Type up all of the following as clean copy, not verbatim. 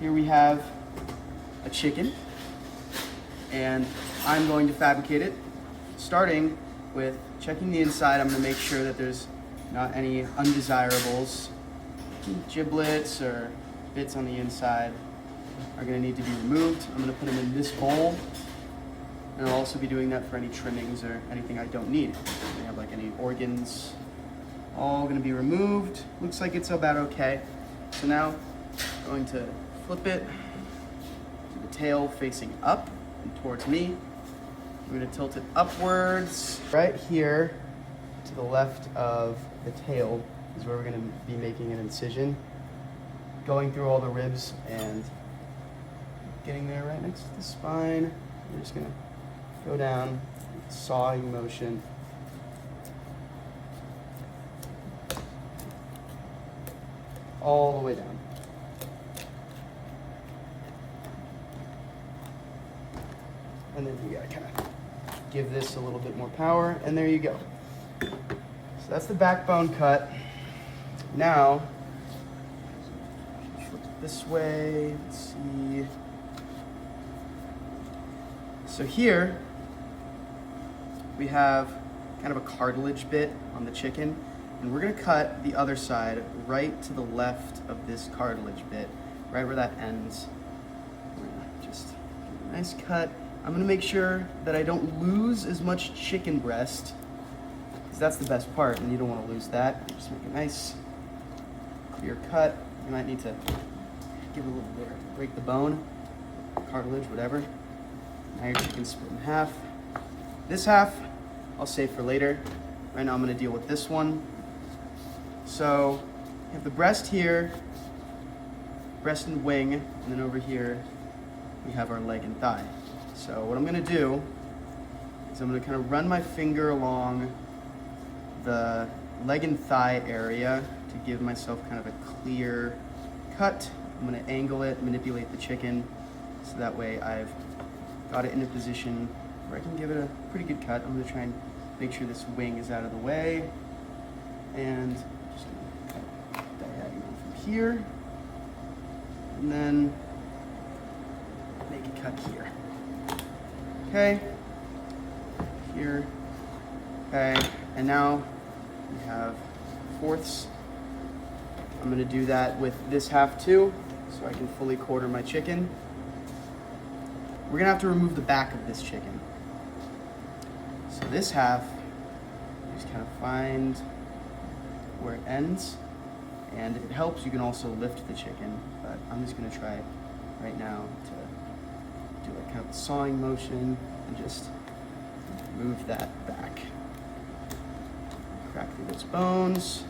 Here we have a chicken, and I'm going to fabricate it, starting with checking the inside. I'm going to make sure that there's not any undesirables. Giblets or bits on the inside are going to need to be removed. I'm going to put them in this bowl, and I'll also be doing that for any trimmings or anything I don't need. We have like any organs, all going to be removed. Looks like it's about okay. So now I'm going to flip it, the tail facing up and towards me. I'm going to tilt it upwards. Right here to the left of the tail is where we're going to be making an incision, going through all the ribs and getting there right next to the spine. We're just going to go down, sawing motion. All the way down. And then you gotta kind of give this a little bit more power, and there you go. So that's the backbone cut. Now, flip it this way, let's see. So here, we have kind of a cartilage bit on the chicken, and we're gonna cut the other side right to the left of this cartilage bit, right where that ends. We're gonna just give it a nice cut. I'm gonna make sure that I don't lose as much chicken breast, because that's the best part, and you don't wanna lose that. Just make a nice, clear cut. You might need to give it a little bit, break the bone, cartilage, whatever. Now your chicken's split in half. This half, I'll save for later. Right now I'm gonna deal with this one. So, you have the breast here, breast and wing, and then over here, we have our leg and thigh. So what I'm gonna do is I'm gonna kind of run my finger along the leg and thigh area to give myself kind of a clear cut. I'm gonna angle it, manipulate the chicken, so that way I've got it in a position where I can give it a pretty good cut. I'm gonna try and make sure this wing is out of the way, and just gonna cut diagonal from here, and then make a cut here. Okay, here, okay, and now we have fourths. I'm gonna do that with this half too, so I can fully quarter my chicken. We're gonna have to remove the back of this chicken. So this half, you just kind of find where it ends, and if it helps, you can also lift the chicken, but I'm just gonna try right now to do like kind of a sawing motion and just move that back. Crack through those bones.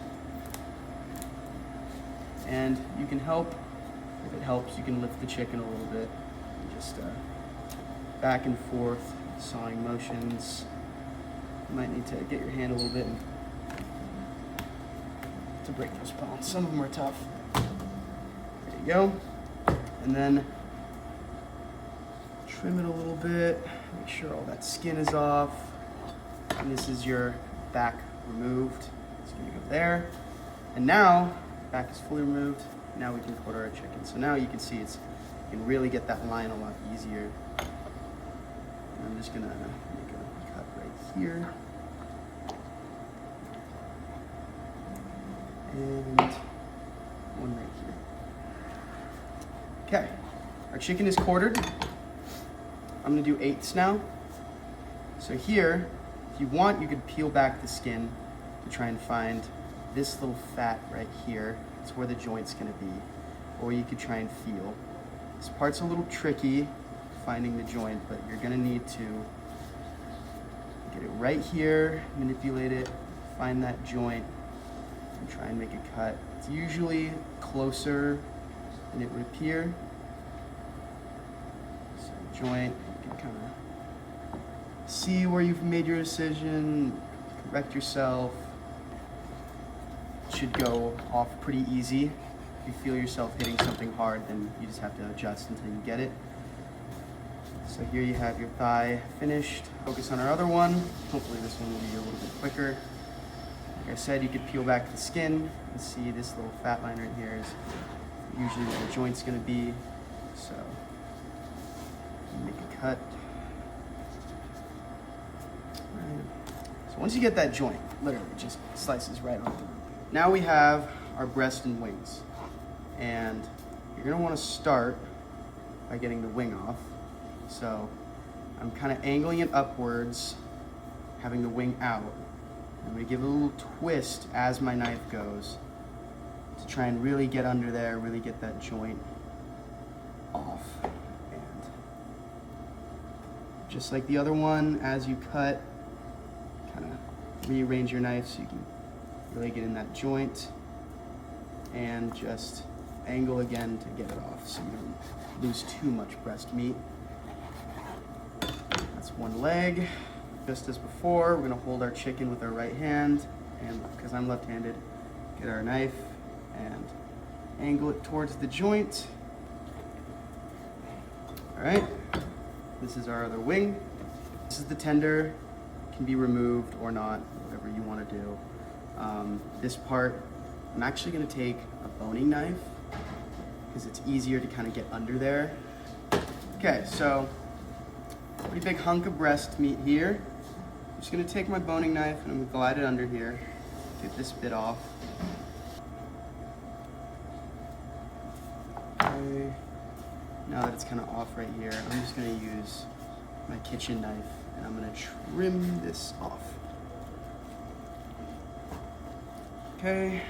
And you can help, if it helps, you can lift the chicken a little bit. And just back and forth, sawing motions. You might need to get your hand a little bit to break those bones. Some of them are tough. There you go. And then trim it a little bit, make sure all that skin is off. And this is your back removed. It's gonna go there. And now, back is fully removed. Now we can quarter our chicken. So now you can see you can really get that line a lot easier. And I'm just gonna make a cut right here. And one right here. Okay, our chicken is quartered. I'm gonna do eighths now. So here, if you want, you could peel back the skin to try and find this little fat right here. It's where the joint's gonna be. Or you could try and feel. This part's a little tricky, finding the joint, but you're gonna need to get it right here, manipulate it, find that joint, and try and make a cut. It's usually closer than it would appear. So joint, you can kind of see where you've made your decision, correct yourself. It should go off pretty easy. If you feel yourself hitting something hard, then you just have to adjust until you get it. So here you have your thigh finished. Focus on our other one. Hopefully this one will be a little bit quicker. Like I said, you could peel back the skin and see this little fat line right here is usually where the joint's gonna be. So make a cut. Right. So once you get that joint, literally just slices right on through. Now we have our breast and wings. And you're gonna wanna start by getting the wing off. So I'm kind of angling it upwards, having the wing out. I'm gonna give it a little twist as my knife goes to try and really get under there, really get that joint off. And just like the other one, as you cut, kind of rearrange your knife so you can really get in that joint and just angle again to get it off so you don't lose too much breast meat. That's one leg. Just as before, we're gonna hold our chicken with our right hand, and because I'm left-handed, get our knife and angle it towards the joint. All right, this is our other wing. This is the tender, can be removed or not, whatever you wanna do. This part, I'm actually gonna take a boning knife because it's easier to kind of get under there. Okay, so pretty big hunk of breast meat here. I'm just gonna take my boning knife and I'm gonna glide it under here, get this bit off. Okay. Now that it's kind of off right here, I'm just gonna use my kitchen knife and I'm gonna trim this off. Okay,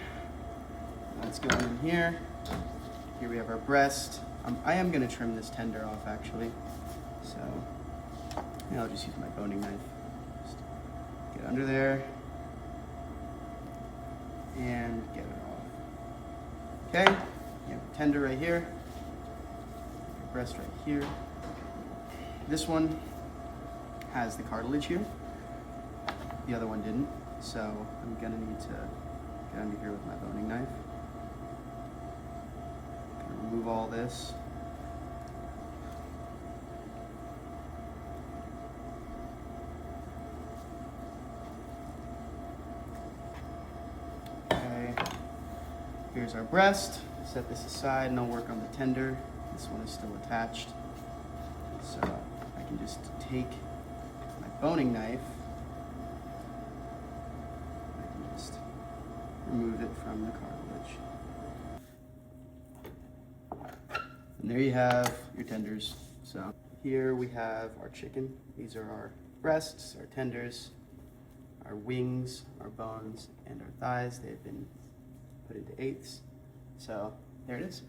that's going in here. Here we have our breast. I am gonna trim this tender off actually. So, yeah, I'll just use my boning knife. Just get under there and get it off. Okay, you have tender right here, breast right here. This one has the cartilage here. The other one didn't, so I'm gonna need to get under here with my boning knife. Remove all this. Okay, here's our breast. Set this aside and I'll work on the tender. This one is still attached. So I can just take my boning knife. I can just remove it from the cartilage. And there you have your tenders. So here we have our chicken. These are our breasts, our tenders, our wings, our bones, and our thighs. They've been put into eighths. So there it is.